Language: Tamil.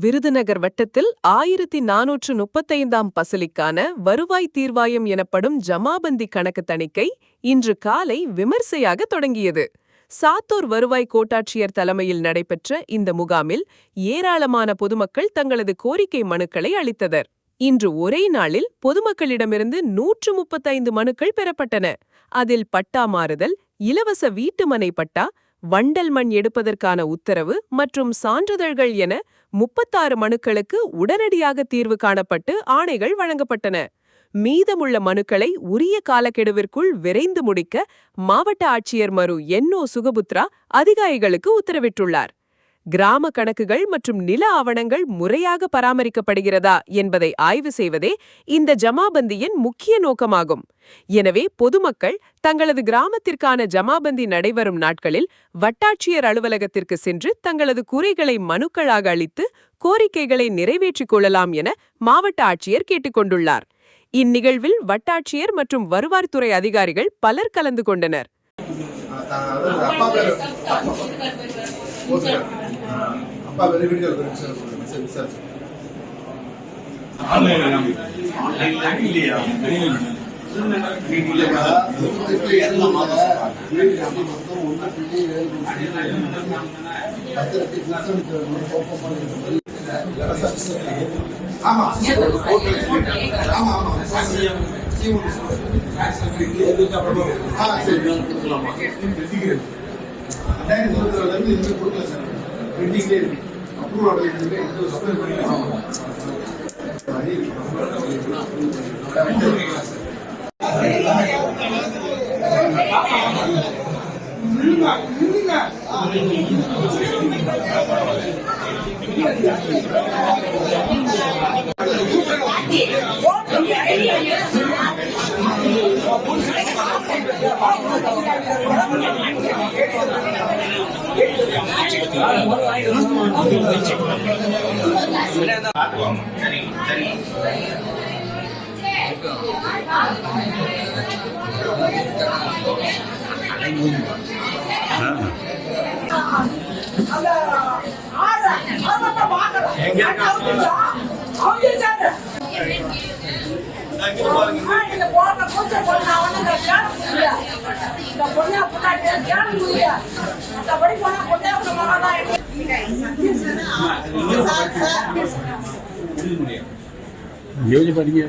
விருதுநகர் வட்டத்தில் 1435ஆம் பசலிக்கான வருவாய் தீர்வாயம் எனப்படும் ஜமாபந்தி கணக்கு தணிக்கை இன்று காலை விமர்சையாக தொடங்கியது. சாத்தூர் வருவாய் கோட்டாட்சியர் தலைமையில் நடைபெற்ற இந்த முகாமில் ஏராளமான பொதுமக்கள் தங்களது கோரிக்கை மனுக்களை அளித்தனர். இன்று ஒரே நாளில் பொதுமக்களிடமிருந்து 135 மனுக்கள் பெறப்பட்டன. அதில் பட்டா மாறுதல், இலவச வீட்டுமனை பட்டா, வண்டல் மண் எடுப்பதற்கான உத்தரவு மற்றும் சான்றிதழ்கள் என 36 மனுக்களுக்கு உடனடியாக தீர்வு காணப்பட்டு ஆணைகள் வழங்கப்பட்டன. மீதமுள்ள மனுக்களை உரிய காலக்கெடுவிற்குள் விரைந்து முடிக்க மாவட்ட ஆட்சியர் மரு என்.ஓ. சுகபுத்ரா அதிகாரிகளுக்கு உத்தரவிட்டுள்ளார். கிராம கணக்குகள் மற்றும் நில ஆவணங்கள் முறையாக பராமரிக்கப்படுகிறதா என்பதை ஆய்வு செய்வதே இந்த ஜமாபந்தியின் முக்கிய நோக்கமாகும். எனவே பொதுமக்கள் தங்களது கிராமத்திற்கான ஜமாபந்தி நடைபெறும் நாட்களில் வட்டாட்சியர் அலுவலகத்திற்கு சென்று தங்களது குறைகளை மனுக்களாக அளித்து கோரிக்கைகளை நிறைவேற்றிக் கொள்ளலாம் என மாவட்ட ஆட்சியர் கேட்டுக்கொண்டுள்ளார். இந்நிகழ்வில் வட்டாட்சியர் மற்றும் வருவாய்த்துறை அதிகாரிகள் பலர் கலந்து கொண்டனர். யோசிச்சு பாருங்க.